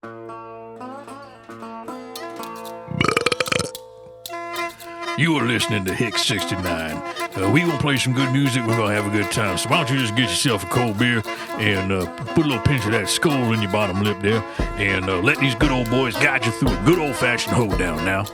You are listening to Hicks 69. We gonna play some good music. We're gonna have a good time. So why don't you just get yourself a cold beer and put a little pinch of that skull in your bottom lip there, and let these good old boys guide you through a good old-fashioned hold down now.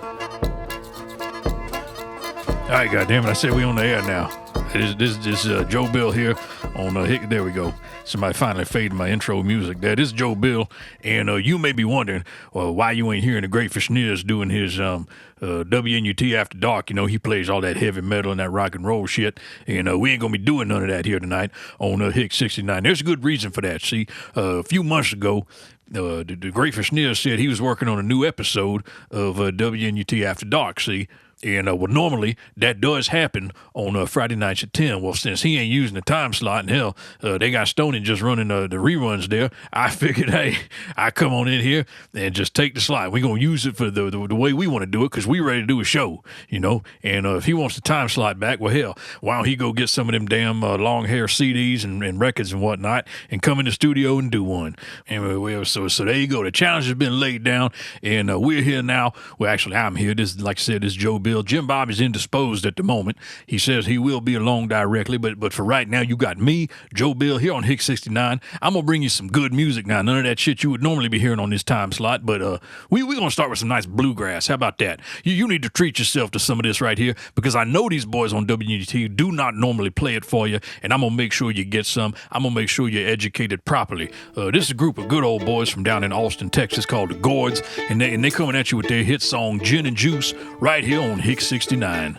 All right, goddammit, I said we on the air now. This is Joe Bill here on Hicks. There we go. Somebody finally faded my intro music there. This is Joe Bill, and you may be wondering why you ain't hearing the Great Fashniz doing his WNUT After Dark. You know, he plays all that heavy metal and that rock and roll shit, and we ain't gonna be doing none of that here tonight on Hicks 69. There's a good reason for that. See, a few months ago, the Great Fashniz said he was working on a new episode of WNUT After Dark. See. And well, normally that does happen on Friday nights at 10. Well, since he ain't using the time slot, and hell, they got Stoney just running the reruns there, I figured, hey, I come on in here and just take the slot. We're going to use it for the way we want to do it, because we ready to do a show, you know. And if he wants the time slot back, well, hell, why don't he go get some of them damn long hair CDs and records and whatnot and come in the studio and do one. And well, so there you go. The challenge has been laid down, and we're here now. Well, actually, I'm here. This, like I said, this is Joe Bill. Jim Bob is indisposed at the moment. He says he will be along directly, but for right now, you got me, Joe Bill, here on Hicks 69. I'm going to bring you some good music now. None of that shit you would normally be hearing on this time slot, but we're going to start with some nice bluegrass. How about that? You need to treat yourself to some of this right here, because I know these boys on WNUT do not normally play it for you, and I'm going to make sure you get some. I'm going to make sure you're educated properly. This is a group of good old boys from down in Austin, Texas, called the Gourds, and they coming at you with their hit song, Gin and Juice, right here on Hicks 69.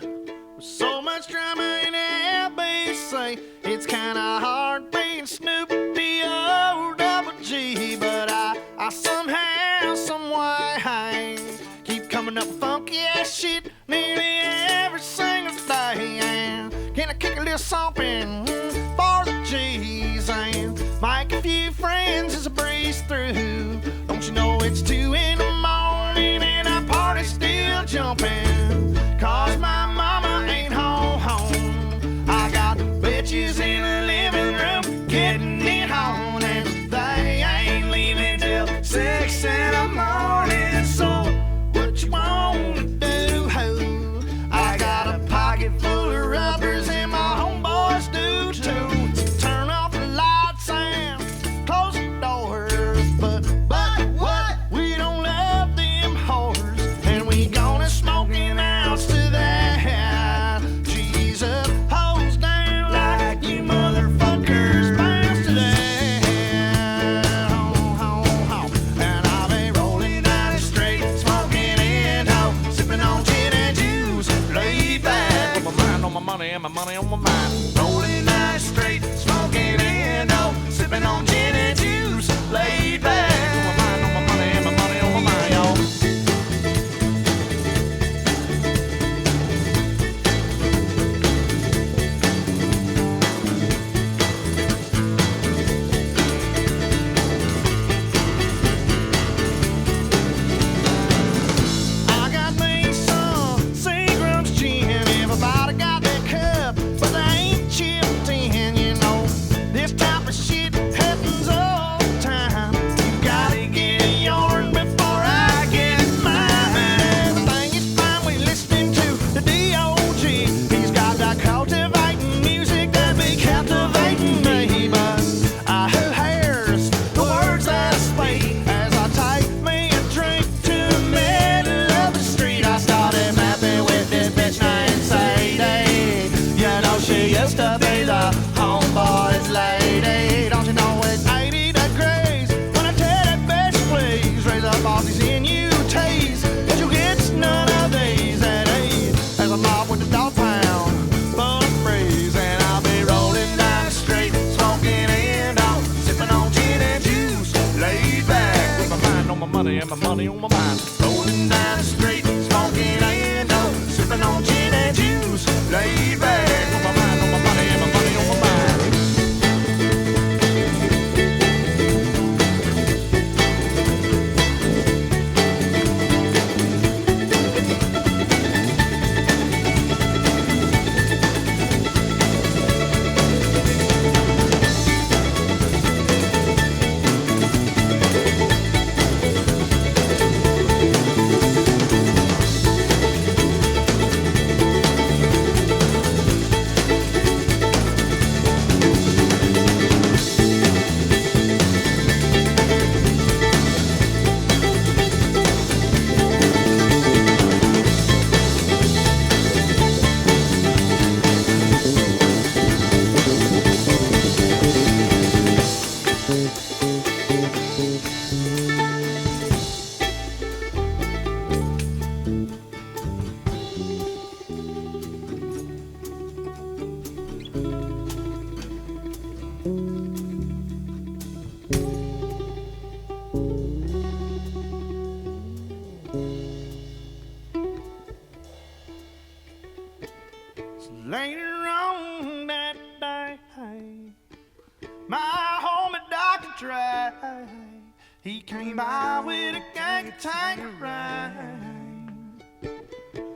So much drama in LBC, it's kinda hard being Snoop D-O-double-G, but I somehow, someway, keep coming up with funky ass shit nearly every single day. And can I kick a little something for the G's and make a few friends as I breeze through? Don't you know it's 2 in the morning and our party's still jumping? Cause my mama ain't home. I got bitches in the living room getting it on, and they ain't leaving till 6 in the morning. So what you wanna do, ho? I got a pocket full of rubbers and my homeboys do too. Turn off the lights and close the doors, but what? We don't love them whores, and we gonna smoke in house to that. Jesus, hose down like you motherfuckers bounce to that. And I'll be rolling down the street, smoking Indo, sipping on gin and juice, laid back. With my mind on my money and my money on my mind. Rolling down the street, smoking Indo, sipping on gin and juice, laid back. With my mind on my money and my money on my mind, y'all. I got me some Seagram's gin. Everybody got their cup, but they ain't chipped in. You know, this type of shit happens all the time. You gotta get yours before I get mine. Everything is fine. We listening to the D.O.G. He's got that cultivating music that be captivating me. But who hears the words that I speak as I take me a drink to the middle of the street? I started mapping with this bitch named Sadie. You know she used to be the homeboy's lady. Don't you know it's 80 degrees when I tell that bitch please raise up all these NUTs, but you get none of these at ease as I'm off with the dog pound full of breeze. And I'll be rolling down the street, smoking Indo, sipping on gin and juice, laid back with my mind on my money and my money on my mind. Rolling down the street, smoking Indo, sipping on gin and juice, laid back with my mind on my money and my money on my mind. with a gang of tanker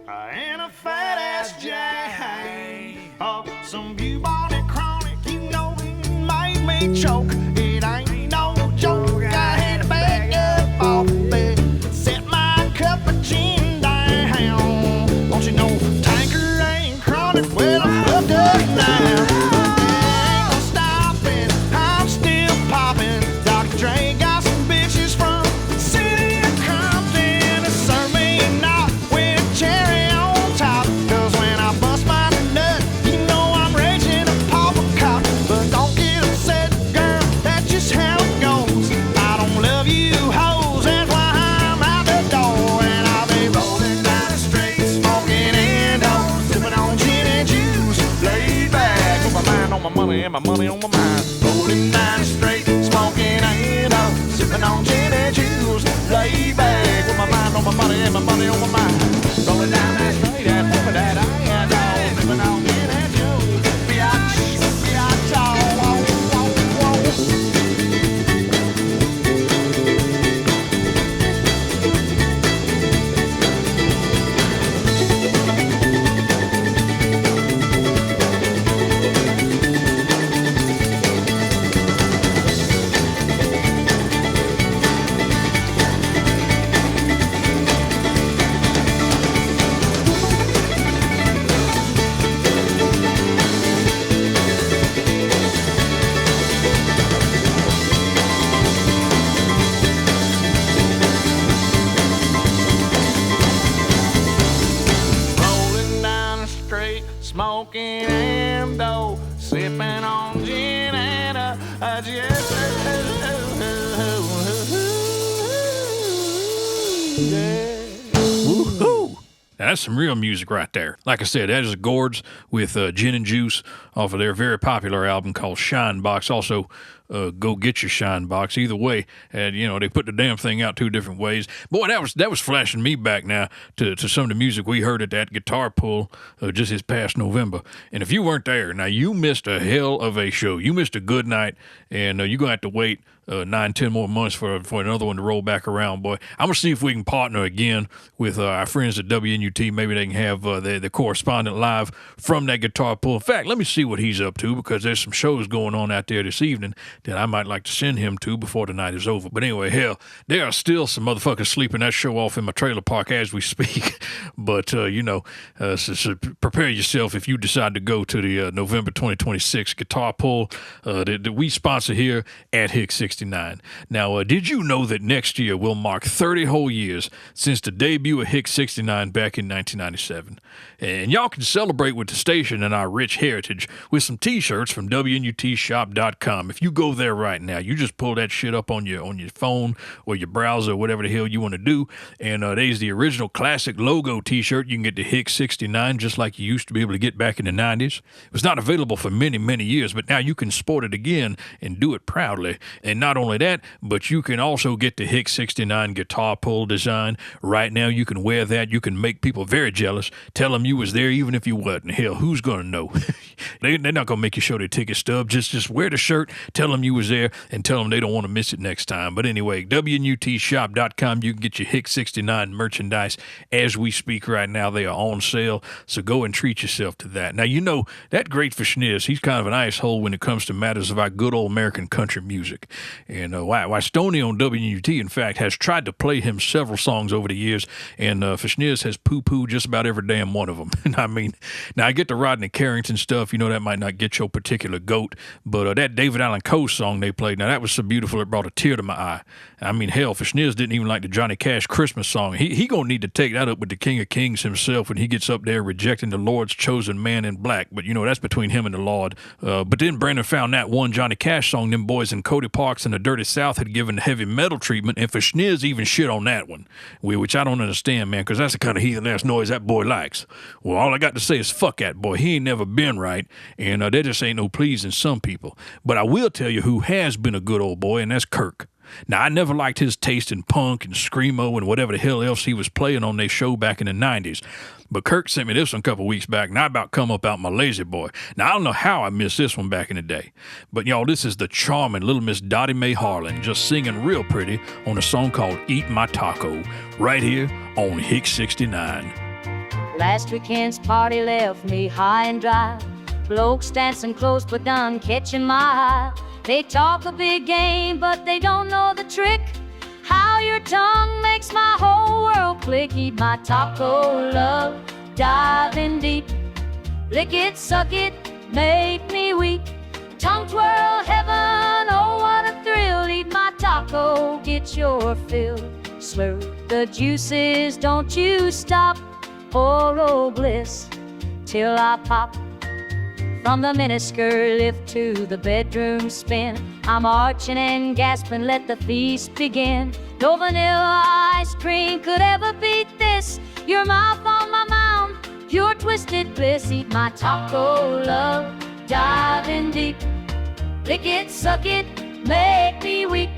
and a fat ass jack. Oh, some bubonic and chronic, you know it made me choke. It ain't no joke. I had to back up off the bed, set my cup of gin down. Don't you know tanker ain't chronic? Well, I'm fucked up now. Ain't no stopping, I'm still popping. Dr. Dre got some bitches from the city of Compton to serve me not with cherry on top. 'Cause when I bust my nut, you know I'm raging a pauper cop. But don't get upset, girl, that's just how it goes. I don't love you hoes, that's why I'm out the door. And I'll be rolling down the street, smoking endo, sipping on gin and juice, laid back with my mind on my money and my money on my mind. Rolling down the street, smoking endo, sipping on gin and juice, laid back with my mind on my money and my money on my mind. Rolling down that street and sipping that endo, sipping on gin and juice, biatch, biatch, oh, oh, oh, oh. Rolling down the street, smoking endo, sipping on gin and a just Woohoo! Now, that's some real music right there. Like I said, that is Gourds with Gin and Juice off of their very popular album called Shine Box. Also, Go Get Your Shine Box. Either way, and you know they put the damn thing out two different ways. Boy, that was flashing me back now to some of the music we heard at that guitar pull just this past November. And if you weren't there, now you missed a hell of a show. You missed a good night, and you're gonna have to wait 9-10 more months for another one to roll back around, boy. I'm gonna see if we can partner again with our friends at WNUT. Maybe they can have the correspondent live from that guitar pull. In fact, let me see what he's up to, because there's some shows going on out there this evening that I might like to send him to before the night is over. But anyway, hell, there are still some motherfuckers sleeping that show off in my trailer park as we speak. But so prepare yourself if you decide to go to the November 2026 guitar pull that we sponsor here at Hicks 69. Now, did you know that next year will mark 30 whole years since the debut of Hicks 69 back in 1997? And y'all can celebrate with the station and our rich heritage with some t-shirts from WNUTshop.com. If you go there right now, you just pull that shit up on your phone or your browser or whatever the hell you want to do, and there's the original classic logo t-shirt. You can get the Hicks 69 just like you used to be able to get back in the 90s. It was not available for many, many years, but now you can sport it again and do it proudly. And not only that, but you can also get the Hicks 69 guitar pull design. Right now, you can wear that. You can make people very jealous. Tell them you was there even if you wasn't. Hell, who's going to know? They're not going to make you show their ticket stub. Just wear the shirt, tell them you was there, and tell them they don't want to miss it next time. But anyway, WNUTshop.com, you can get your Hicks 69 merchandise as we speak right now. They are on sale, so go and treat yourself to that. Now, you know, that Great Fashniz, he's kind of an asshole when it comes to matters of our good old American country music. And why Stoney on WNUT, in fact, has tried to play him several songs over the years, and Fashniz has poo-pooed just about every damn one of them. And I mean, now I get the Rodney Carrington stuff, you know, that might not get your particular goat, but that David Allan Coe song they played, now that was so beautiful it brought a tear to my eye. I mean, hell, Fashniz didn't even like the Johnny Cash Christmas song. He gonna need to take that up with the King of Kings himself when he gets up there rejecting the Lord's chosen man in black. But you know, that's between him and the Lord. But then Brandon found that one Johnny Cash song them boys in Cody Parks and the Dirty South had given heavy metal treatment, and Fashniz even shit on that one, which I don't understand, man, because that's the kind of heathen ass noise that boy likes. Well, all I got to say is fuck that boy. He ain't never been right, and there just ain't no pleasing some people. But I will tell you who has been a good old boy, and that's Kirk. Now, I never liked his taste in punk and screamo and whatever the hell else he was playing on their show back in the 90s. But Kirk sent me this one a couple weeks back, and I about come up out my lazy boy. Now, I don't know how I missed this one back in the day. But, y'all, this is the charming little Miss Dottie Mae Harlan just singing real pretty on a song called Eat My Taco, right here on Hicks 69. Last weekend's party left me high and dry. Blokes dancing close but done catching my eye. They talk a big game, but they don't know the trick. How your tongue makes my whole world click. Eat my taco, love, dive in deep. Lick it, suck it, make me weak. Tongue twirl, heaven, oh what a thrill. Eat my taco, get your fill. Slurp the juices, don't you stop. Oral bliss, till I pop. From the miniskirt lift to the bedroom spin, I'm arching and gasping, let the feast begin. No vanilla ice cream could ever beat this. Your mouth on my mound, pure twisted bliss. Eat my taco, love, dive in deep. Lick it, suck it, make me weak.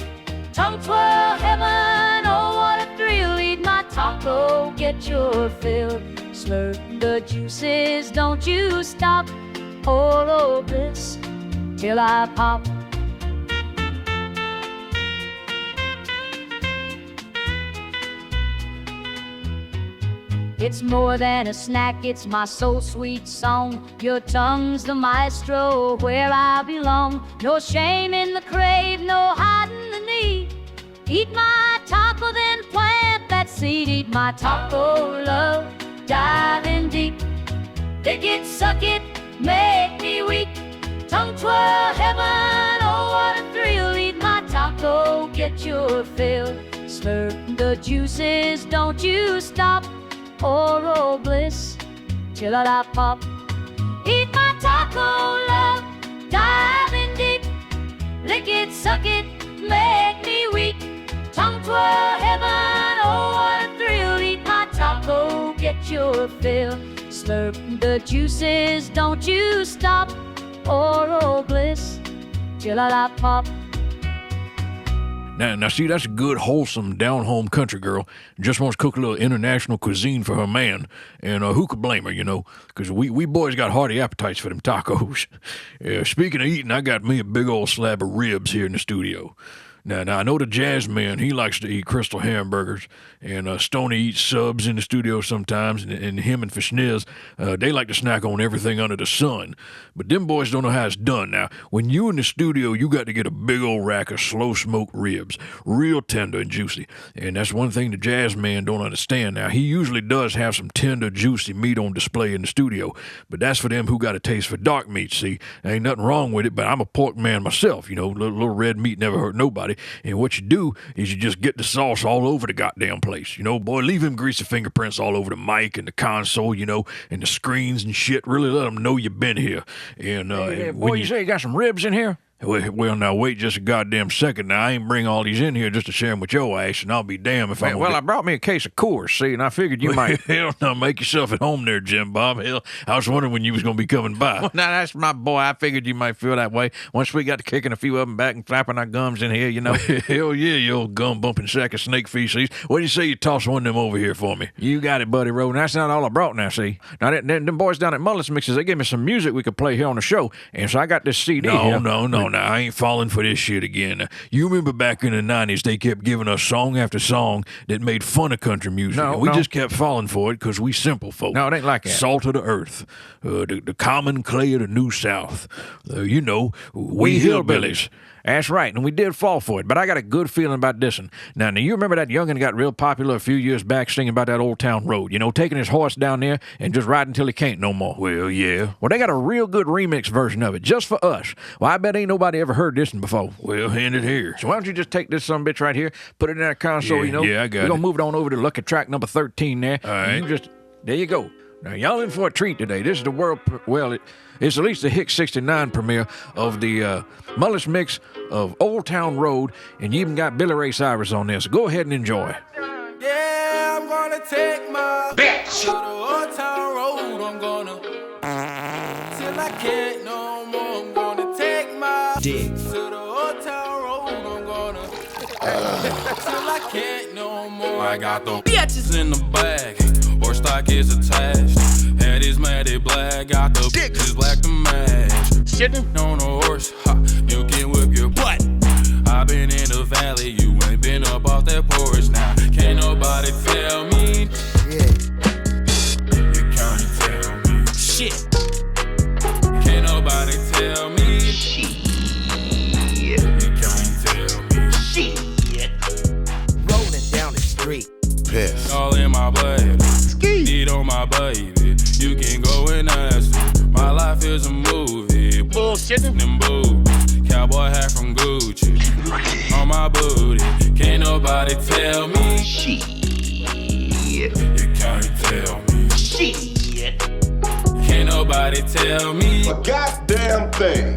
Tongue twirl, heaven, oh what a thrill. Eat my taco, get your fill. Slurp the juices, don't you stop. Oral bliss, till I pop. It's more than a snack, it's my soul sweet song. Your tongue's the maestro where I belong. No shame in the crave, no hiding the need. Eat my taco, then plant that seed. Eat my taco, love, dive in deep. Lick it, suck it, make me weak. Tongue twirl, heaven, oh what a thrill. Eat my taco, get your fill. Slurp the juices, don't you stop. Oral bliss, till I pop. Eat my taco, love, dive in deep. Lick it, suck it, make me weak. Tongue twirl, heaven, oh what a thrill. Eat my taco, get your fill. Slurp the juices, don't you stop. Oral bliss, till I pop. Now, see, that's a good, wholesome, down-home country girl. Just wants to cook a little international cuisine for her man. And who could blame her, you know? Because we boys got hearty appetites for them tacos. Speaking of eating, I got me a big old slab of ribs here in the studio. Now, I know the Jazzman, he likes to eat Crystal hamburgers, and Stoney eats subs in the studio sometimes, and him and Fashniz, they like to snack on everything under the sun. But them boys don't know how it's done. Now, when you in the studio, you got to get a big old rack of slow-smoked ribs, real tender and juicy. And that's one thing the Jazzman don't understand. Now, he usually does have some tender, juicy meat on display in the studio, but that's for them who got a taste for dark meat, see? There ain't nothing wrong with it, but I'm a pork man myself, you know, little red meat never hurt nobody. And what you do is you just get the sauce all over the goddamn place. You know, boy, leave him greasy fingerprints all over the mic and the console, you know, and the screens and shit. Really let them know you've been here. And boy, you say you got some ribs in here? Well, now, wait just a goddamn second. Now, I ain't bring all these in here just to share them with your ass, and I'll be damned if I'm... Well, I brought me a case of Coors, see, and I figured you might... Hell, now, make yourself at home there, Jim Bob. Hell, I was wondering when you was going to be coming by. Well, now, that's my boy. I figured you might feel that way. Once we got to kicking a few of them back and flapping our gums in here, you know. Hell yeah, you old gum-bumping sack of snake feces. What do you say you toss one of them over here for me? You got it, Buddy Rowe. That's not all I brought now, see. Now, them boys down at Mullet's Mixes, they gave me some music we could play here on the show, and so I got this CD here. No, I ain't falling for this shit again. You remember back in the 90s, they kept giving us song after song that made fun of country music. No, we just kept falling for it because we simple folk. No, it ain't like that. Salt of the earth, the common clay of the New South. You know, we hillbillies. That's right, and we did fall for it, but I got a good feeling about this one. Now, you remember that youngin' got real popular a few years back singing about that Old Town Road, you know, taking his horse down there and just riding till he can't no more. Well, yeah. Well, they got a real good remix version of it, just for us. Well, I bet ain't nobody ever heard this one before. Well, hand it here. So why don't you just take this sumbitch right here, put it in that console, Yeah, you know? yeah, I got We're it. gonna move it on over to lucky track number 13 there. All right. There you go. Now, y'all in for a treat today. This is the it's at least the Hicks 69 premiere of the Mullet's mix of Old Town Road, and you even got Billy Ray Cyrus on this. So go ahead and enjoy. Yeah, I'm gonna take my bitch to the Old Town Road. I'm gonna till I can't no more. I'm gonna take my dick to the Old Town Road. I'm gonna can't no more. I got the bitches in the bag. Horse stock is attached. Head is matted black. Got the bitches black to match. Sitting on a horse, ha, you can whip your butt. I been in the valley, you ain't been up off that porch now. Can't nobody tell me. You can't tell me shit. Can't nobody tell me shit. You can't tell me shit. Rolling down the street. Piss. All in my blood. Need on my baby. You can go and ask me. My life is a movie. Bullshitting them boobies. Cowboy hat from Gucci. On my booty. Can't nobody tell me shit. You can't tell me shit. Can't nobody tell me A goddamn thing.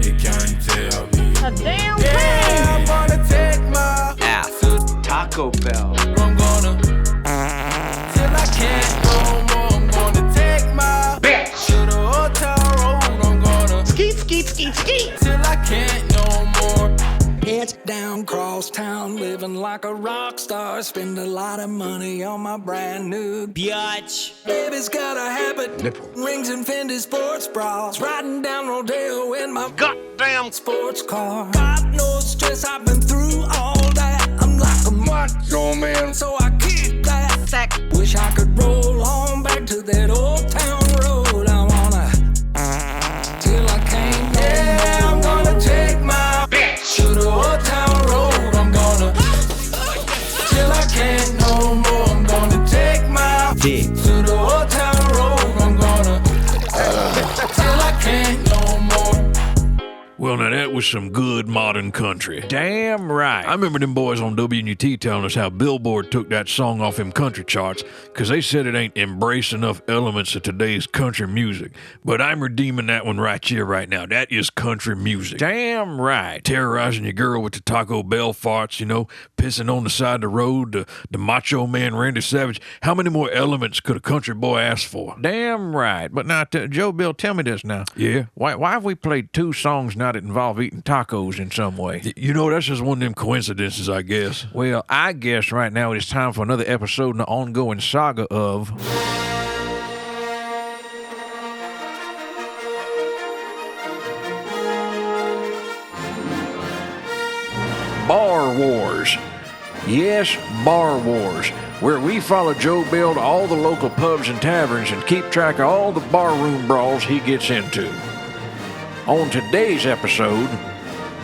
You can't tell me A damn yeah, I'm gonna take my Ass to Taco Bell. I'm gonna till I can't no more. I'm gonna take my bitch to the hotel road. I'm gonna Skeet, skeet, skeet, skeet. till I can't no more. Heads down, cross town, living like a rock star. Spend a lot of money on my brand new biatch. Baby's got a habit, rings and Fendi sports bras. Riding down Rodeo in my goddamn sports car. Got no stress, I've been through all that. I'm like a macho man, so I keep that sack. Wish I could roll on back to that old town road. I wanna till I can't no Yeah, I'm gonna take my bitch to the old town road. I'm gonna till I can't no more. I'm gonna take my dick to the old town road. I'm gonna till I can't no more. Well, now that was some good modern country. Damn right. I remember them boys on WNUT telling us how Billboard took that song off them country charts because they said it ain't embraced enough elements of today's country music. But I'm redeeming that one right here, right now. That is country music. Damn right. Terrorizing your girl with the Taco Bell farts, you know, pissing on the side of the road, the macho man Randy Savage. How many more elements could a country boy ask for? Damn right. But now, Joe Bill, tell me this now. Yeah. Why have we played two songs now that involve eating tacos in some way? You know, that's just one of them coincidences, I guess. Well, I guess right now it is time for another episode in the ongoing saga of Bar Wars. Yes, Bar Wars, where we follow Joe Bill to all the local pubs and taverns and keep track of all the barroom brawls he gets into. On today's episode,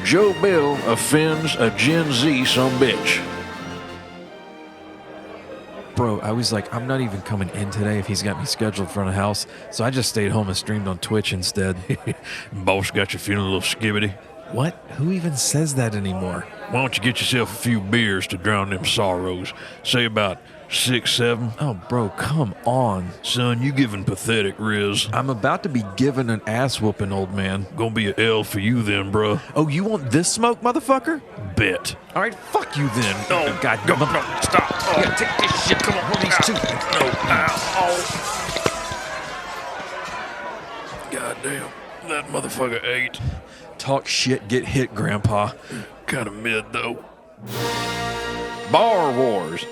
Joe Bill offends a Gen Z sumbitch. Bro, I was like, I'm not even coming in today if he's got me scheduled for the house, so I just stayed home and streamed on Twitch instead. Boss got you feeling a little skibbity. What? Who even says that anymore? Why don't you get yourself a few beers to drown them sorrows? Say about 6, 7. Oh, bro, come on. Son, you giving pathetic, Riz. I'm about to be given an ass whooping, old man. Gonna be an L for you then, bruh. Oh, you want this smoke, motherfucker? Bet. All right, fuck you then. No, God, no, stop. Oh, Yeah, take this shit. Come on, hold these two. No, God damn, that motherfucker ate. Talk shit, get hit, Grandpa. Kinda mid, though. Bar Wars.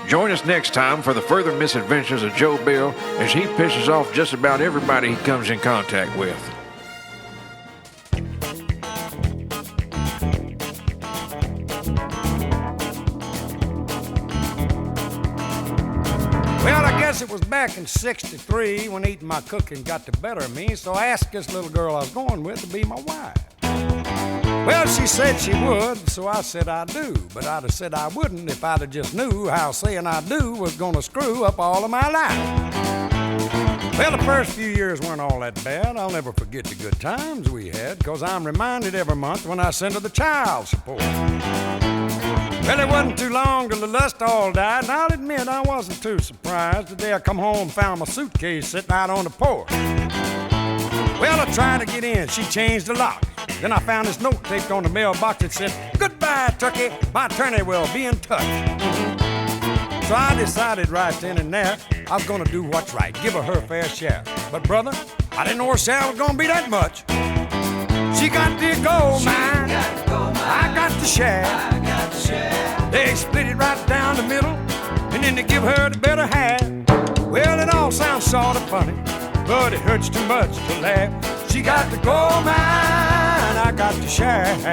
Join us next time for the further misadventures of Joe Bill as he pisses off just about everybody he comes in contact with. Well, I guess it was back in '63 when eating my cooking got the better of me, so I asked this little girl I was going with to be my wife. Well, she said she would, so I said I do, but I'd have said I wouldn't if I'd have just knew how saying I do was gonna screw up all of my life. Well, the first few years weren't all that bad. I'll never forget the good times we had, 'cause I'm reminded every month when I send her the child support. Well, it wasn't too long till the lust all died, and I'll admit I wasn't too surprised the day I come home and found my suitcase sitting out on the porch. Well, I tried to get in. She changed the lock. Then I found this note taped on the mailbox that said, "Goodbye, Turkey. My attorney will be in touch." So I decided right then and there I was going to do what's right, give her fair share. But, brother, I didn't know her share was going to be that much. She got the gold mine. I got the share. They split it right down the middle, and then they give her the better half. Well, it all sounds sort of funny, but it hurts too much to laugh. She got the gold mine, I got the shaft.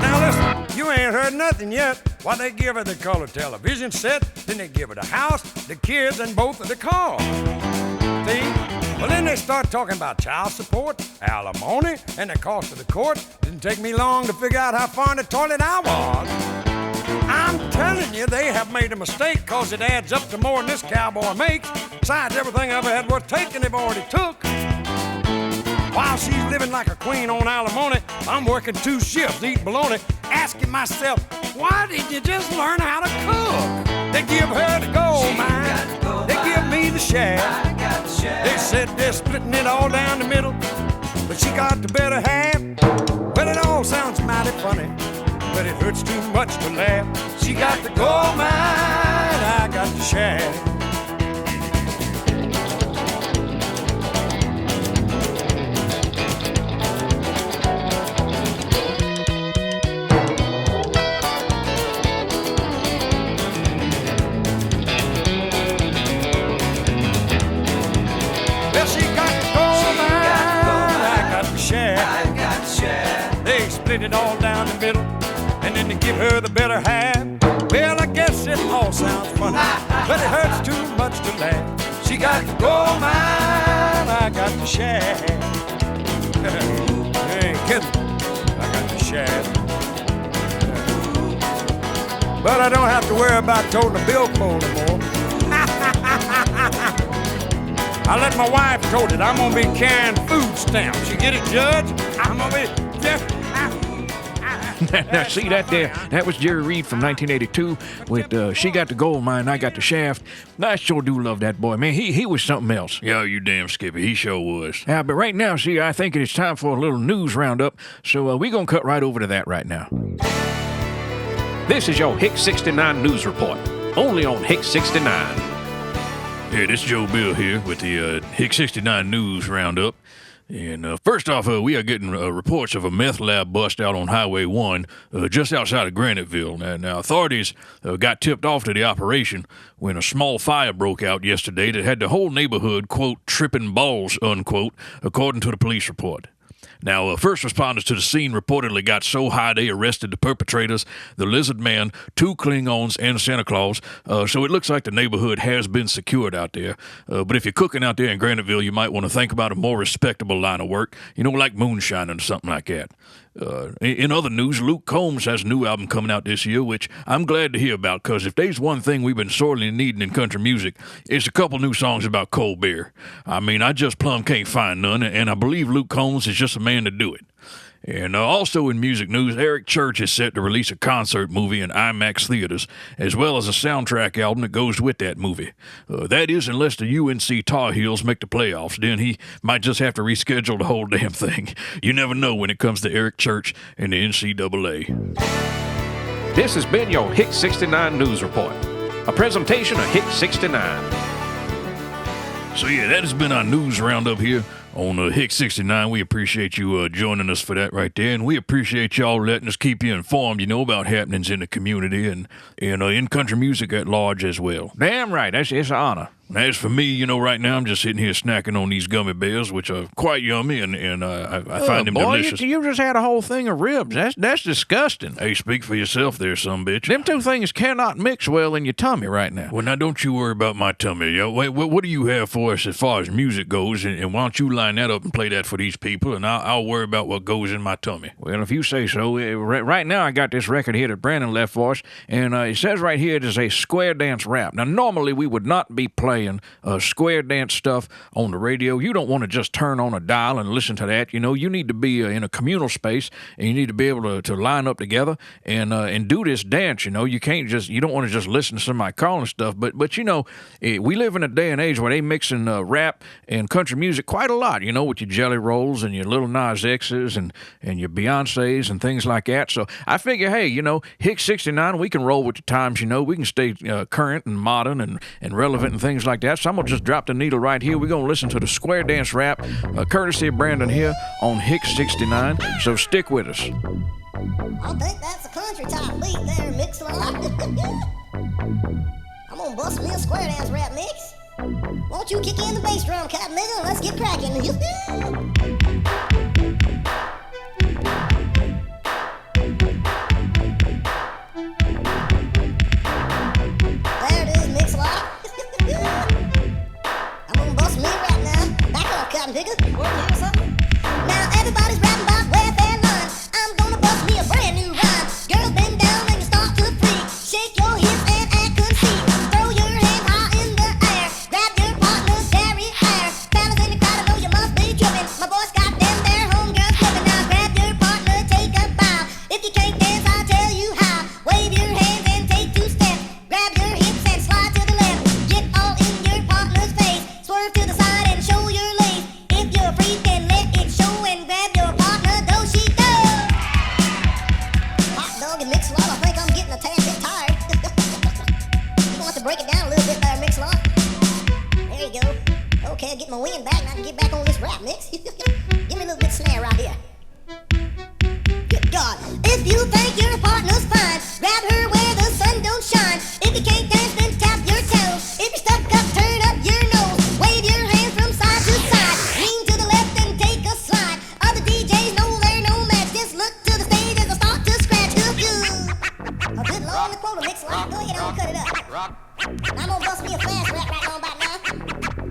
Now listen, you ain't heard nothing yet. Why, they give her the color television set, then they give her the house, the kids, and both of the cars. See? Well, then they start talking about child support, alimony, and the cost of the court. Didn't take me long to figure out how far in the toilet I was. I'm telling you, they have made a mistake, cause it adds up to more than this cowboy makes. Besides, everything I ever had worth taking, they've already took. While she's living like a queen on alimony, I'm working 2 shifts, eating bologna, asking myself, why did you just learn how to cook? They give her the gold mine, they give me the shaft. They said they're splitting it all down the middle, but she got the better half. Well, it all sounds mighty funny, but it hurts too much to laugh. She got the gold mine, I got the shaft. Well, she got the gold mine, I got the shaft. They split it all down the middle, and then they give her the better half. Well, I guess it all sounds funny, but it hurts too much to laugh. She got the gold mine, I got the shaft. You ain't kidding, I got the shaft. But I don't have to worry about toting a billfold anymore. I let my wife tote it. I'm gonna be carrying food stamps. You get it, Judge? I'm gonna be Now, see that there? That was Jerry Reed from 1982 with She Got the Gold Mine, I Got the Shaft. I sure do love that boy, man. He was something else. Yeah, you damn Skippy. He sure was. Yeah, but right now, see, I think it's time for a little news roundup, so we're going to cut right over to that right now. This is your Hicks 69 news report, only on Hicks 69. Yeah, this is Joe Bill here with the Hicks 69 News Roundup. And first off, we are getting reports of a meth lab bust out on Highway 1 just outside of Graniteville. Now authorities got tipped off to the operation when a small fire broke out yesterday that had the whole neighborhood, quote, tripping balls, unquote, according to the police report. Now, first responders to the scene reportedly got so high they arrested the perpetrators, the Lizard Man, 2 Klingons, and Santa Claus. So it looks like the neighborhood has been secured out there. But if you're cooking out there in Graniteville, you might want to think about a more respectable line of work, like moonshining or something like that. In other news, Luke Combs has a new album coming out this year, which I'm glad to hear about, because if there's one thing we've been sorely needing in country music, it's a couple new songs about cold beer. I mean, I just plumb can't find none, and I believe Luke Combs is just a man to do it. And also in music news, Eric Church is set to release a concert movie in IMAX theaters, as well as a soundtrack album that goes with that movie. That is, unless the UNC Tar Heels make the playoffs, then he might just have to reschedule the whole damn thing. You never know when it comes to Eric Church and the NCAA. This has been your Hicks 69 News Report, a presentation of Hicks 69. So yeah, that has been our news roundup here on Hicks 69. We appreciate you joining us for that right there, and we appreciate y'all letting us keep you informed, about happenings in the community and in country music at large as well. Damn right, it's an honor. As for me, right now I'm just sitting here snacking on these gummy bears, which are quite yummy, and I find them delicious. You just had a whole thing of ribs. That's disgusting. Hey, speak for yourself there, sumbitch. Them two things cannot mix well in your tummy right now. Well, now don't you worry about my tummy. Wait, what do you have for us as far as music goes? And why don't you line that up and play that for these people, and I'll worry about what goes in my tummy. Well, if you say so. Right now I got this record here that Brandon left for us, and it says right here it is a square dance rap. Now, normally we would not be playing square dance stuff on the radio. You don't want to just turn on a dial and listen to that. You need to be in a communal space, and you need to be able to line up together and do this dance. You don't want to just listen to somebody calling stuff. But we live in a day and age where they mixing rap and country music quite a lot. With your Jelly Rolls and your Little Nas X's and your Beyoncé's and things like that. So I figure, hey, Hicks 69, we can roll with the times. We can stay current and modern and relevant and things like that. So I'm going to just drop the needle right here. We're going to listen to the square dance rap, courtesy of Brandon here on Hicks 69. So stick with us. I think that's a country type beat there, Mix a Lot. I'm gonna bust me a square dance rap mix. Won't you kick in the bass drum, cat nigga, and let's get cracking. There it is, Mix a Lot. I'm gonna bust me a rap now. Back off, cotton picker. Want to hear something? Now everybody's rapping about welfare lines. I'm gonna bust me a brand new rhyme. Girls bend down and you start to freak. Shake your hips and act conceit. Throw your hand high in the air. Grab your partner's derriere. Fellas in the crowd, I know you must be tripping. My boys got them their homegirls flipping. Now grab your partner, take a bow. If you can't dance, I'll tell you how. Wave your hands and take 2 steps. Grab your hips and slide to the left. Get all in your partner's face. Swerve to the side and show your lace. If you're a freak, then let it show and grab your partner, though she does. Hot dog and Mix a Lot, I think I'm getting a tad bit tired. You gonna have to break it down a little bit there, Mix a Lot. There you go. Okay, I'll get my wind back and I can get back on this rap mix. Give me a little bit snare right here. Good God. If you think your partner's fine, grab her where the sun don't shine. If you can't dance, then tap your toes. If you're stuck up, turn up your nose. Wave your hands from side to side. Lean to the left and take a slide. Other DJs know they're no match. Just look to the stage as I start to scratch. A good long quota, Mix a Lot. Go ahead and cut it up. I'm gonna bust me a fast rap right on about now.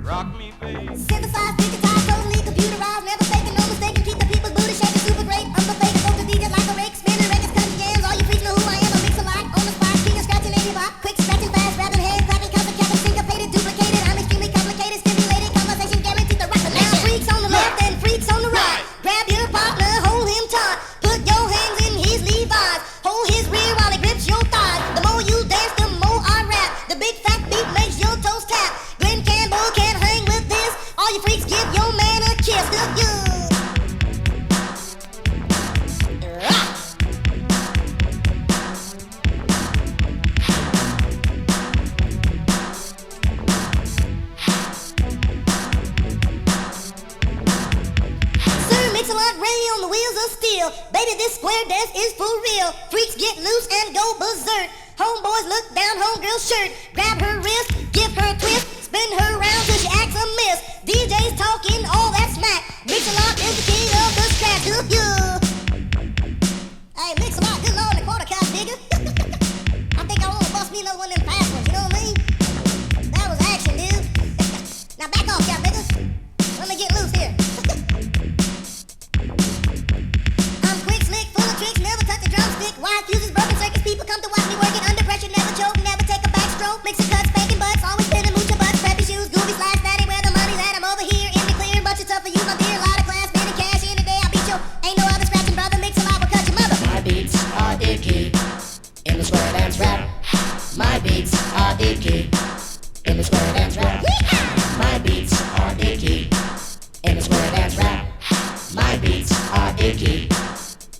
Rock me, baby. Synthesized, digitized, totally computerized, never faking, no mistaking, keep the people's booty shaking, super great. I'm the faker, go to DJs like a rake, spinning records, cutting jams. All you freaks know who I am. I Mix a Lot on the spot, speaking, scratching, and bop, quick scratching, fast, rapping, hand clapping, counting, capping, syncopated, duplicated. I'm extremely complicated, stimulated, conversation guaranteed to rock the now. Freaks on the left and freaks on the right. Grab your partner, hold him tight. Put your hands in his Levi's, hold his rear while he grips your thighs. The more you dance, the more I rap. The big fat beat makes your toes tap. Glenn Campbell can't hang with this. All you freaks give your man a kiss. Sir Mix-a-Lot Ray on the wheels of steel. Baby, this square dance is for real. Freaks get loose and go berserk. Homeboys look down homegirl's shirt. Grab her wrist, give her a twist. Spin her round till she acts a miss. DJ's talking all that smack. Mix-a-Lot is the king of the scratch. Hey, Mix-a-Lot, good lord, the quarter cop, nigga. I think I want to bust me another one of them fast ones, you know what I mean? That was action, dude. Now back off, y'all niggas. Let me get loose here. I'm quick, slick, full of tricks, never touch a drumstick. Wide fuses, broken circuits, people come to watch me work it under pressure, never choke, never take a backstroke. Mixing cuts, spanking butts, always spinning, mooch your butts, preppy shoes, goofy slides, that ain't where the money's at. I'm over here in the clear, bunch of tough for you, my dear. Lot of class, spinning cash in the day, I'll beat you. Ain't no other scratching, brother. Mix a Lot will cut your mother. My beats are icky in the square dance rap. My beats are icky in the square dance rap. My beats are icky in the square dance rap. My beats are icky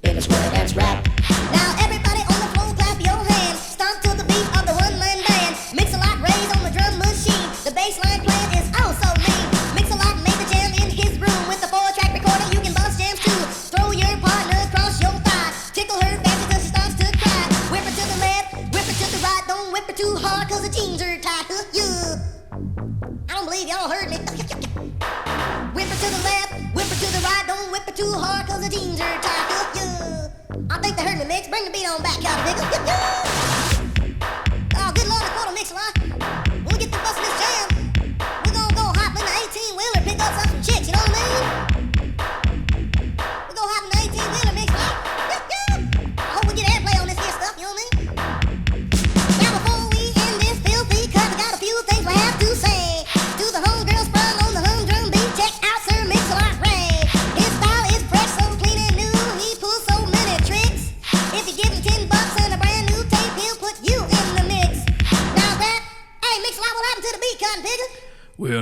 in the square dance rap. Now everybody on the floor, clap your hands. Stomp to the beat of the one-man band. Mix a Lot rays on the drum machine. The bass line playing is oh so mean. Mix a Lot made the jam in his room. With the 4-track recorder, you can bust jams too. Throw your partner across your thigh. Tickle her fancy till she starts to cry. Whip her to the left, whip her to the right. Don't whip her too hard, cause the jeans are tight. I don't believe y'all heard me. Whip her to the left, whip her to the right. Don't whip her too hard, cause the jeans are tight. I think they heard me, Mix. Bring the beat on back, y'all niggas. Oh, good lord, the quarter, Mix a Lot. When we get to busting this jam, we're gonna go hop in the 18-wheeler, pick up some chicks, you know what I mean? We're gonna hop in the 18-wheeler, Mix a Lot. I hope we get airplay on this here stuff, you know what I mean? Now before we end this filthy cut, we got a few things we have to say. To the homegirls sprung on the humdrum beat, check out Sir Mix-a-Lot Ray. His style is fresh, so clean and new. He pulls so many tricks. If you give him $10 and a brand new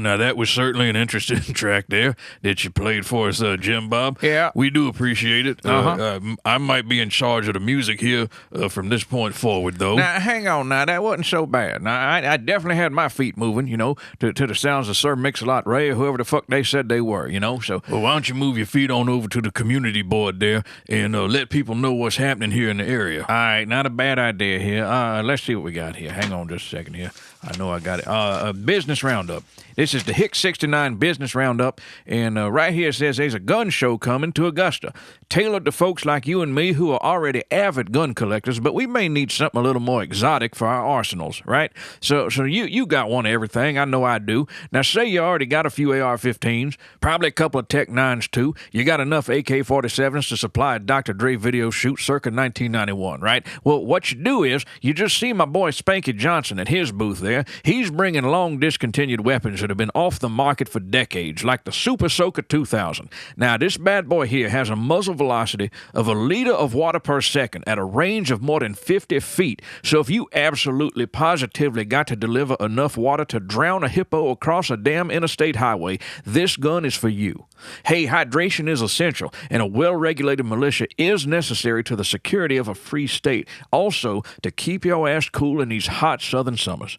Bill. Now, that was certainly an interesting track there that you played for us, Jim Bob. Yeah. We do appreciate it. I might be in charge of the music here from this point forward, though. Now, hang on now. That wasn't so bad. Now, I definitely had my feet moving, to the sounds of Sir Mix-a-Lot Ray or whoever the fuck they said they were, so... Well, why don't you move your feet on over to the community board there and let people know what's happening here in the area. All right, not a bad idea here. Let's see what we got here. Hang on just a second here. I know I got it. A business roundup. This is the Hicks 69 business roundup, and right here it says there's a gun show coming to Augusta, tailored to folks like you and me who are already avid gun collectors, but we may need something a little more exotic for our arsenals, right? So you got one of everything. I know I do. Now, say you already got a few AR-15s, probably a couple of Tech 9s too. You got enough AK-47s to supply a Dr. Dre video shoot circa 1991, right? Well, what you do is you just see my boy Spanky Johnson at his booth there. He's bringing long discontinued weapons that have been off the market for decades, like the Super Soaker 2000. Now, this bad boy here has a muzzle velocity of 1 liter of water per second at a range of more than 50 feet. So if you absolutely positively got to deliver enough water to drown a hippo across a damn interstate highway, this gun is for you. Hey, hydration is essential, and a well-regulated militia is necessary to the security of a free state. Also, to keep your ass cool in these hot southern summers.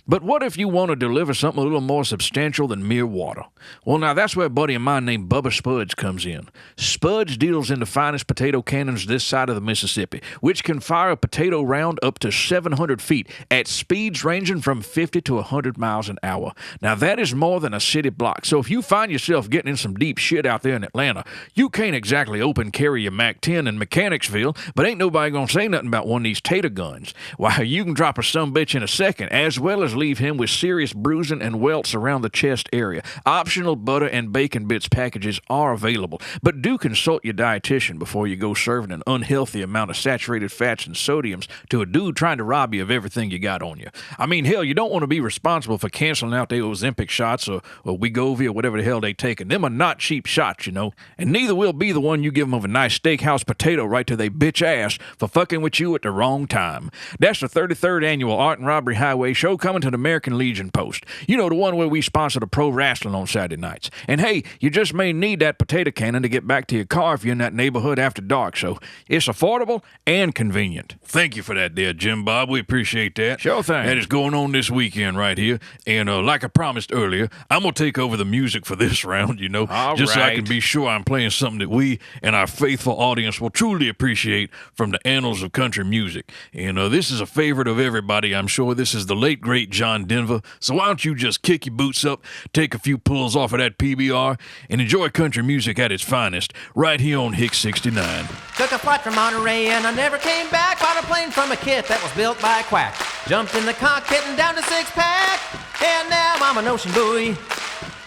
But what if you want to deliver something a little more substantial than mere water? Well, now that's where a buddy of mine named Bubba Spuds comes in. Spuds deals in the finest potato cannons this side of the Mississippi, which can fire a potato round up to 700 feet at speeds ranging from 50 to 100 miles an hour. Now, that is more than a city block. So if you find yourself getting in some deep shit out there in Atlanta, you can't exactly open carry your MAC-10 in Mechanicsville, but ain't nobody gonna say nothing about one of these tater guns. Why, you can drop a sumbitch in a second, as well as leave him with serious bruising and welts around the chest area. Optional butter and bacon bits packages are available, but do consult your dietitian before you go serving an unhealthy amount of saturated fats and sodiums to a dude trying to rob you of everything you got on you. I mean, hell, you don't want to be responsible for canceling out their Ozempic shots or Wegovy or whatever the hell they taking. Them are not cheap shots, and neither will be the one you give them of a nice steakhouse potato right to they bitch ass for fucking with you at the wrong time. That's the 33rd annual Art and Robbery Highway show coming to the American Legion Post. The one where we sponsor the pro wrestling on Saturday nights. And hey, you just may need that potato cannon to get back to your car if you're in that neighborhood after dark, so it's affordable and convenient. Thank you for that there, Jim Bob. We appreciate that. Sure thing. That is going on this weekend right here. And like I promised earlier, I'm going to take over the music for this round, All just so I right. can be sure I'm playing something that we and our faithful audience will truly appreciate from the annals of country music. And this is a favorite of everybody, I'm sure. This is the late, great John Denver. So why don't you just kick your boots up, take a few pulls off of that PBR, and enjoy country music at its finest right here on Hicks 69. Took a flight from Monterey and I never came back. Bought a plane from a kit that was built by a quack. Jumped in the cockpit and down to six-pack. And now I'm an ocean buoy.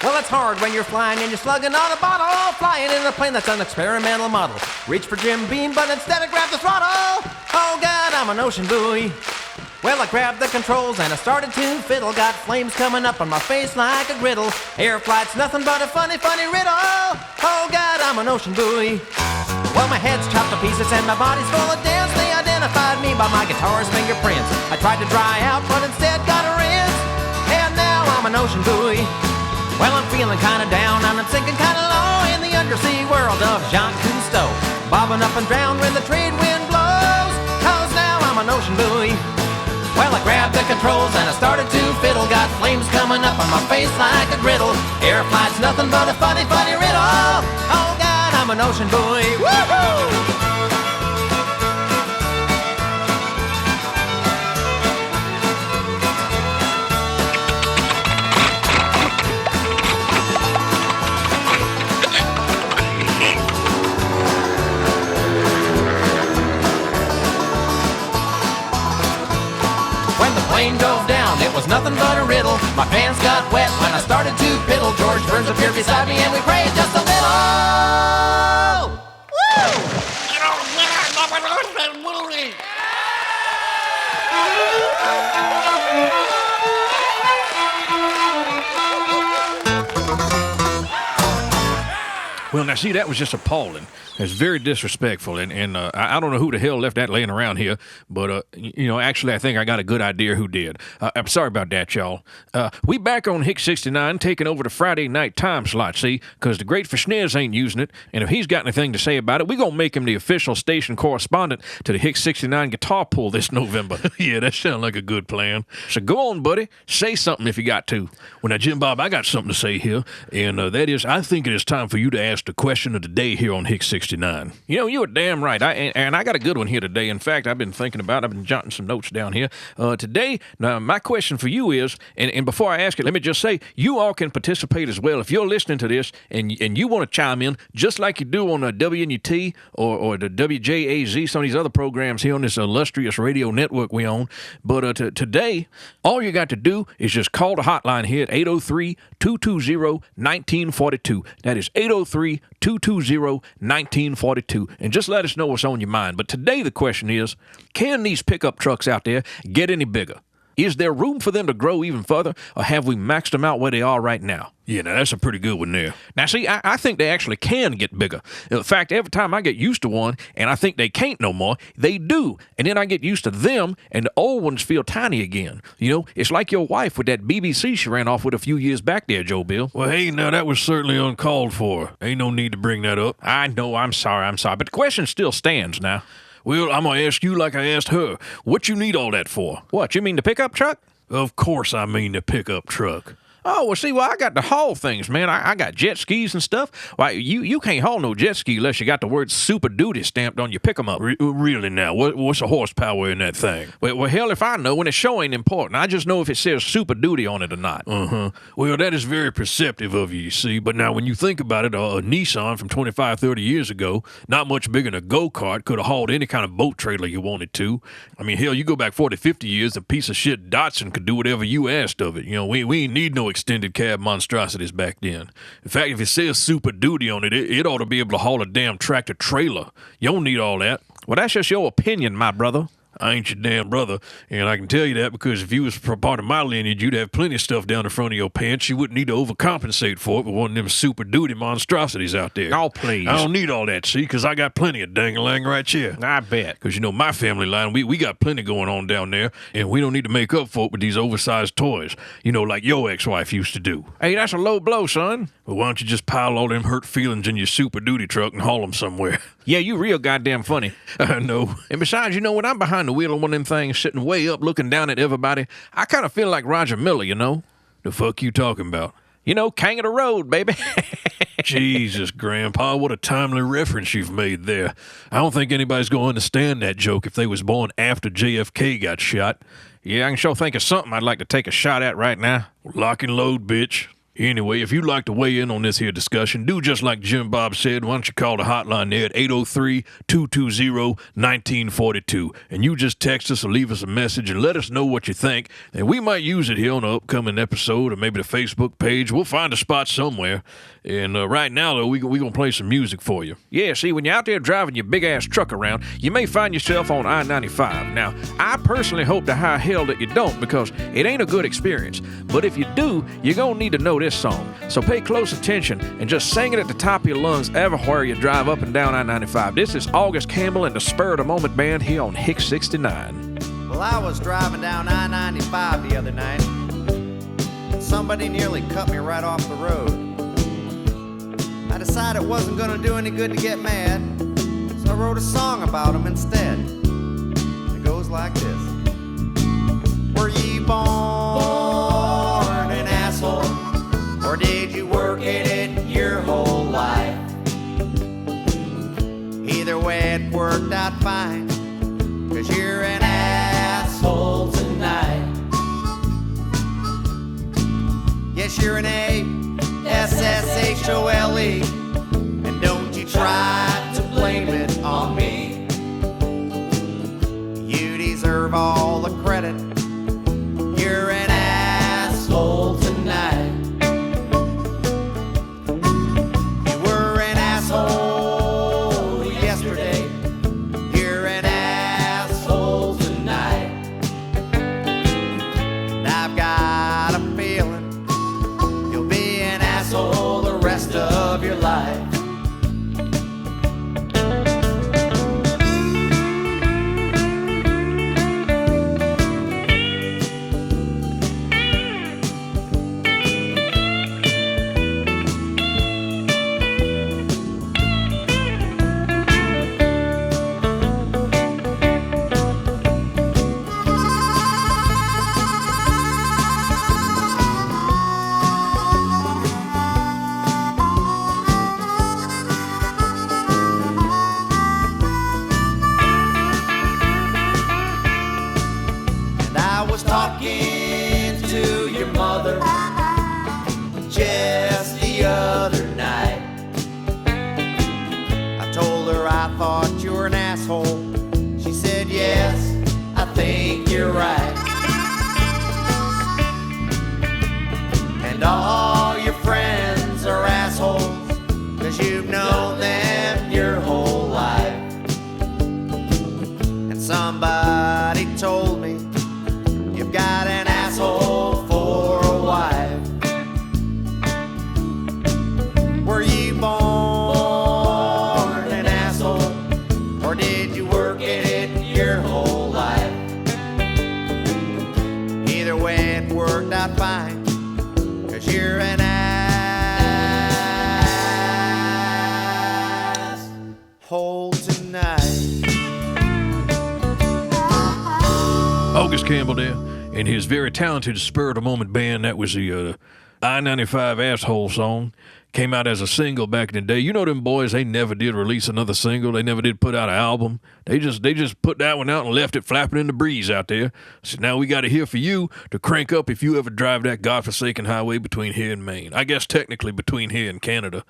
Well, it's hard when you're flying and you're slugging on a bottle. Flying in a plane that's an experimental model. Reach for Jim Beam, but instead I grabbed the throttle. Oh God, I'm an ocean buoy. Well, I grabbed the controls and I started to fiddle. Got flames coming up on my face like a griddle. Air flight's nothing but a funny, funny riddle. Oh God, I'm an ocean buoy. Well, my head's chopped to pieces and my body's full of dents. They identified me by my guitar's fingerprints. I tried to dry out, but instead got a rinse. And now I'm an ocean buoy. Well, I'm feeling kinda down and I'm sinking kinda low in the undersea world of Jean Cousteau. Bobbing up and drown when the trade wind blows. 'Cause now I'm an ocean buoy. Well, I grabbed the controls and I started to fiddle. Got flames coming up on my face like a griddle. Air flight's nothing but a funny, funny riddle. Oh God, I'm an ocean buoy. Woo-hoo! Plane dove down, it was nothing but a riddle. My pants got wet when I started to piddle. George Burns appeared beside me and we prayed just a little. Woo! Well, now, see, that was just appalling. It's very disrespectful, and I don't know who the hell left that laying around here, but, actually, I think I got a good idea who did. I'm sorry about that, y'all. We back on Hicks 69, taking over the Friday night time slot, see, because the Great Fashniz ain't using it, and if he's got anything to say about it, we gonna make him the official station correspondent to the Hicks 69 guitar pool this November. Yeah, that sounds like a good plan. So go on, buddy. Say something if you got to. Well, now, Jim Bob, I got something to say here, and that is, I think it is time for you to ask the question of the day here on Hicks 69. You know, you were damn right. I got a good one here today. In fact, I've been thinking about it. I've been jotting some notes down here. Today, now, my question for you is, and before I ask it, let me just say, you all can participate as well. If you're listening to this and you want to chime in, just like you do on the WNUT or the WJAZ, some of these other programs here on this illustrious radio network we own. But today, all you got to do is just call the hotline here at 803-220-1942. That is 803-220-1942. And just let us know what's on your mind. But today the question is, can these pickup trucks out there get any bigger? Is there room for them to grow even further, or have we maxed them out where they are right now? Yeah, now that's a pretty good one there. Now, see, I think they actually can get bigger. In fact, every time I get used to one and I think they can't no more, they do. And then I get used to them and the old ones feel tiny again. You know, it's like your wife with that BBC she ran off with a few years back there, Joe Bill. Well, hey, now that was certainly uncalled for. Ain't no need to bring that up. I know, I'm sorry. But the question still stands now. Well, I'm going to ask you like I asked her. What you need all that for? What, you mean the pickup truck? Of course I mean the pickup truck. Oh, well, see, I got to haul things, man. I got jet skis and stuff. Why, you can't haul no jet ski unless you got the word Super Duty stamped on your pick-em-up. Really now? What's the horsepower in that thing? Well, hell if I know, and it sure ain't important. I just know if it says Super Duty on it or not. Uh-huh. Well, that is very perceptive of you see. But now, when you think about it, a Nissan from 25, 30 years ago, not much bigger than a go-kart, could have hauled any kind of boat trailer you wanted to. I mean, hell, you go back 40, 50 years, a piece of shit Datsun could do whatever you asked of it. You know, we ain't need no extended cab monstrosities back then. In fact, if it says Super Duty on it, it ought to be able to haul a damn tractor trailer. You don't need all that. Well, that's just your opinion, my brother. I ain't your damn brother, and I can tell you that because if you was part of my lineage, you'd have plenty of stuff down the front of your pants. You wouldn't need to overcompensate for it with one of them Super Duty monstrosities out there. Oh, please. I don't need all that, see, because I got plenty of dang-a-lang right here. I bet. Because, you know, my family line, we got plenty going on down there, and we don't need to make up for it with these oversized toys, you know, like your ex-wife used to do. Hey, that's a low blow, son. Well, why don't you just pile all them hurt feelings in your Super Duty truck and haul them somewhere? Yeah, you real goddamn funny. I know. And besides, you know, when I'm behind the wheel of one of them things, sitting way up looking down at everybody, I kind of feel like Roger Miller, you know? The fuck you talking about? You know, King of the Road, baby. Jesus, Grandpa, what a timely reference you've made there. I don't think anybody's going to understand that joke if they was born after JFK got shot. Yeah, I can sure think of something I'd like to take a shot at right now. Lock and load, bitch. Anyway, if you'd like to weigh in on this here discussion, do just like Jim Bob said. Why don't you call the hotline there at 803-220-1942. And you just text us or leave us a message and let us know what you think. And we might use it here on an upcoming episode or maybe the Facebook page. We'll find a spot somewhere. And right now, though, we're going to play some music for you. Yeah, see, when you're out there driving your big-ass truck around, you may find yourself on I-95. Now, I personally hope to high hell that you don't because it ain't a good experience. But if you do, you're going to need to know this song. So pay close attention and just sing it at the top of your lungs everywhere you drive up and down I-95. This is August Campbell and the Spur of the Moment Band here on Hicks 69. Well, I was driving down I-95 the other night. Somebody nearly cut me right off the road. I decided it wasn't going to do any good to get mad, so I wrote a song about him instead. It goes like this. Were ye born an asshole, or did you work at it your whole life? Either way, it worked out fine, 'cause you're an asshole tonight. Yes, you're an A-S-S-H-O-L-E, and don't you try to blame it on me. You deserve all the credit. You're an asshole tonight. You were an asshole yesterday. You're an asshole tonight. And I've got a feeling you'll be an asshole the rest of your life. was talking to your mother just the other night. I told her I thought you were an asshole. She said, yes, I think you're right. And all your friends are assholes, 'cause you've known them your whole life. And somebody told me you've got an asshole for a wife. Were you born an asshole, or did you work at it your whole life? Either way, it worked out fine, 'cause you're an asshole tonight. August Campbell there, and his very talented Spur of the Moment band. That was the I-95 Asshole song. Came out as a single back in the day. You know them boys, they never did release another single. They never did put out an album. They just put that one out and left it flapping in the breeze out there. So now we got it here for you to crank up if you ever drive that godforsaken highway between here and Maine. I guess technically between here and Canada.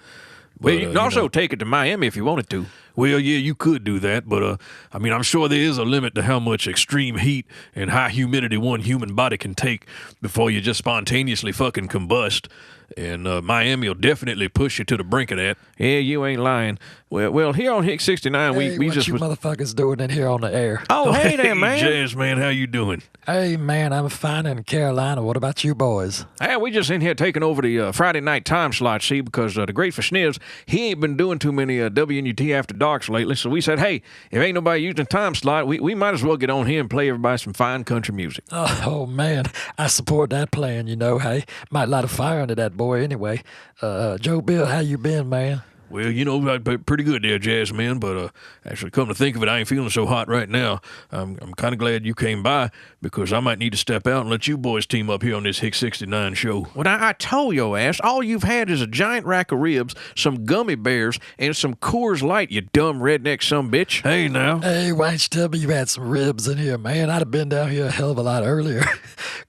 Well, you can also take it to Miami if you wanted to. Well, yeah, you could do that, but I mean, I'm sure there is a limit to how much extreme heat and high humidity one human body can take before you just spontaneously fucking combust. And Miami will definitely push you to the brink of that. Yeah, you ain't lying. Well, here on Hicks 69, Hey, we what just you motherfuckers doing in here on the air? Oh, hey there, man. Jazzman, how you doing? Hey, man, I'm fine in Carolina. What about you boys? Hey, we just in here taking over the Friday night time slot, see, because the Great Fashniz, he ain't been doing too many WNUT After Darks lately, so we said, hey, if ain't nobody using the time slot, we might as well get on here and play everybody some fine country music. Oh, man, I support that plan, you know. Hey, might light a fire under that boy anyway. Joe Bill, how you been, man? Well, you know, pretty good there, Jazzman, but actually, come to think of it, I ain't feeling so hot right now. I'm kind of glad you came by, because I might need to step out and let you boys team up here on this Hicks 69 show. Well, I told your ass, all you've had is a giant rack of ribs, some gummy bears, and some Coors Light, you dumb redneck sumbitch. Hey, now. Hey, why don't you tell me you had some ribs in here, man? I'd have been down here a hell of a lot earlier.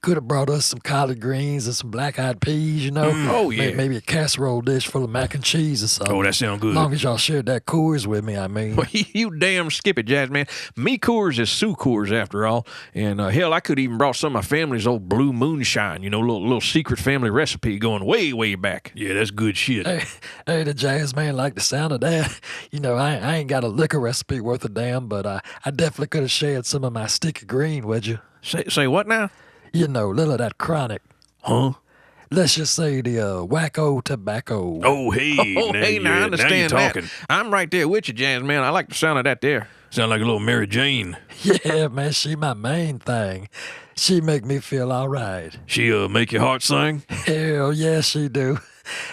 Could have brought us some collard greens and some black-eyed peas, you know? Oh, yeah. Maybe a casserole dish full of mac and cheese or something. Oh, that sounds good. As long as y'all shared that Coors with me, I mean. Well, you damn skip it, Jazzman. Me Coors is Sue Coors after all. And hell, I could even brought some of my family's old blue moonshine, you know, little secret family recipe going way, way back. Yeah, that's good shit. Hey, the Jazzman like the sound of that. You know, I ain't got a liquor recipe worth a damn, but I definitely could have shared some of my sticky green with you. Say what now? You know, little of that chronic. Huh? Let's just say the wacko tobacco. Oh, hey. Now I understand now you're that. talking. I'm right there with you, Jazzman. I like the sound of that there. Sound like a little Mary Jane. Yeah, man, she my main thing. She make me feel all right. She make your heart sing? Hell yeah, she do.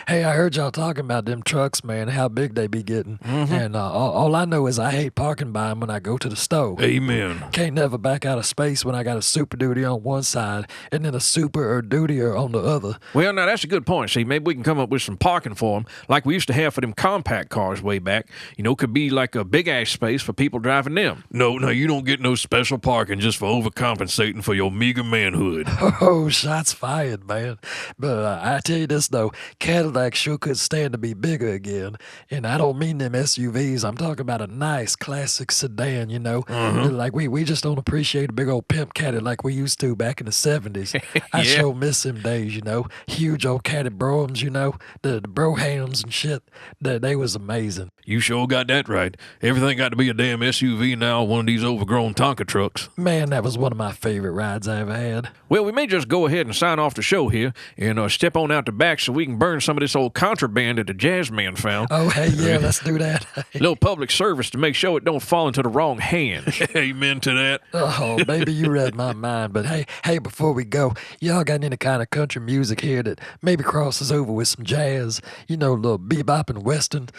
Hey, I heard y'all talking about them trucks, man, how big they be getting. Mm-hmm. And all I know is I hate parking by them when I go to the store. Amen. Can't never back out of space when I got a Super Duty on one side and then a Super or Dutier on the other. Well, now that's a good point. See, maybe we can come up with some parking for them, like we used to have for them compact cars way back. You know, could be like a big-ass space for people driving them. No, you don't get no special parking just for overcompensating for your meager manhood. Oh, shots fired, man. But I tell you this, though, Cadillac sure could stand to be bigger again. And I don't mean them SUVs. I'm talking about a nice classic sedan, you know. Like we just don't appreciate a big old pimp caddy like we used to back in the 70s. I sure miss them days, you know. Huge old caddy brohams, you know. The brohams and shit. They was amazing. You sure got that right. Everything got to be a damn SUV now, one of these overgrown Tonka trucks. Man, that was one of my favorite rides I ever had. Well, we may just go ahead and sign off the show here and step on out the back so we can burn some of this old contraband that the Jazzman found. Oh, hey, yeah, let's do that. Little public service to make sure it don't fall into the wrong hands. Amen to that. Oh, baby, you read my mind. But hey, before we go, y'all got any kind of country music here that maybe crosses over with some jazz? You know, a little bebop and western?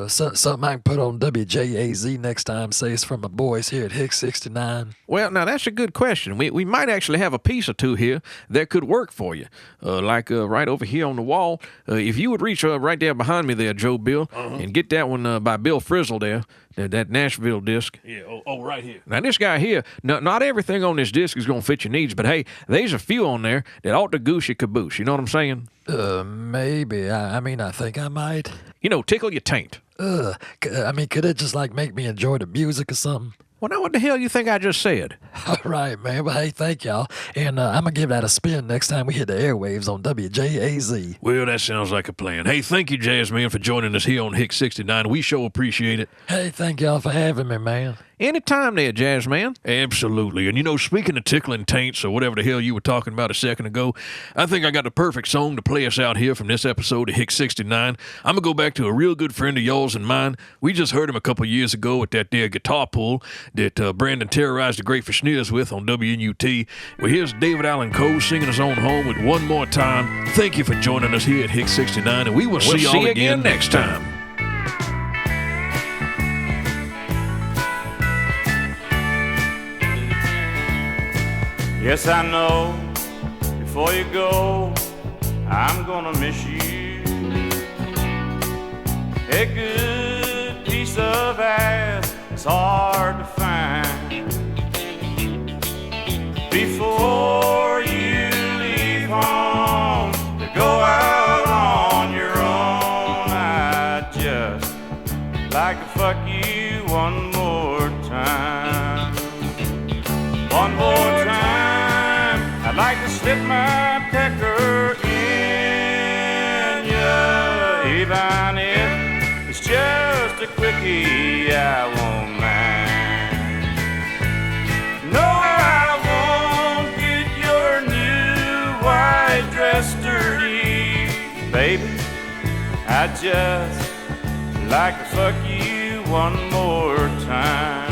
Something I can put on WJAZ next time, say it's from my boys here at Hicks 69. Well, now that's a good question. We might actually have a piece or two here that could work for you. Like right over here on the wall, if you would reach right there behind me there, Joe Bill, and get that one by Bill Frizzle there, that Nashville disc. Yeah, right here. Now, this guy here, not everything on this disc is going to fit your needs, but hey, there's a few on there that ought to goose your caboose. You know what I'm saying? Maybe. I mean, I think I might. You know, tickle your taint. I mean, could it just like make me enjoy the music or something? Well, now what the hell you think I just said? All right, man. Well, hey, thank y'all. And I'm going to give that a spin next time we hit the airwaves on WJAZ. Well, that sounds like a plan. Hey, thank you, Jazzman, for joining us here on Hicks 69. We sure appreciate it. Hey, thank y'all for having me, man. Anytime there, Jazzman. Absolutely. And, you know, speaking of tickling taints or whatever the hell you were talking about a second ago, I think I got the perfect song to play us out here from this episode of Hicks 69. I'm going to go back to a real good friend of yours and mine. We just heard him a couple years ago at that there guitar pull that Brandon terrorized the Great Fashniz with on WNUT. Well, here's David Allen Coe singing his own home with One More Time. Thank you for joining us here at Hicks 69, and we will see y'all again next time. Yes, I know, before you go, I'm gonna miss you. A good piece of ass is hard to find. Before you leave home to go out on your own, I'd just like to fuck you one more time. One more time. I'd like to slip my pecker in ya, even if it's just a quickie, I won't mind. No, I won't get your new white dress dirty, baby. I'd just like to fuck you one more time.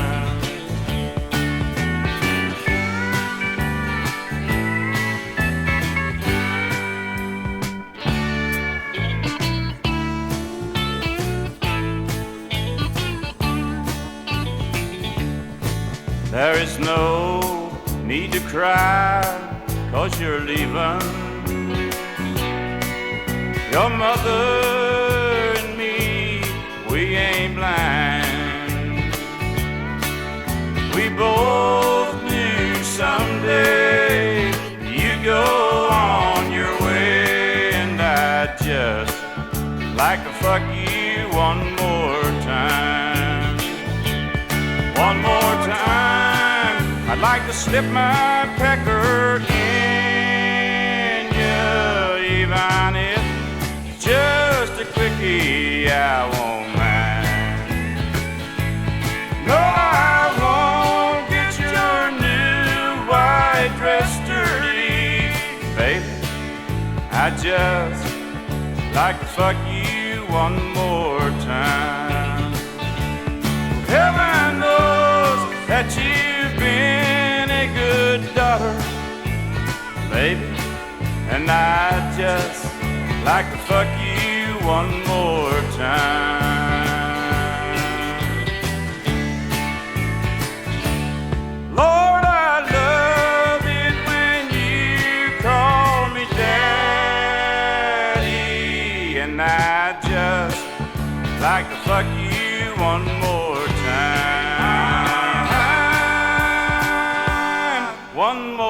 There is no need to cry, 'cause you're leaving. Your mother and me, we ain't blind. We both knew someday you go on your way, and I'd just like to fuck you one more time. One more time. I'd like to slip my pecker in ya, even if it's just a quickie, I won't mind. No, I won't get your new white dress dirty, baby. I'd just like to fuck you one more time. Heaven knows that you've been a good daughter, baby, and I'd just like to fuck you one more time. Lord, I love it when you call me daddy, and I'd just like to fuck you one more time. One more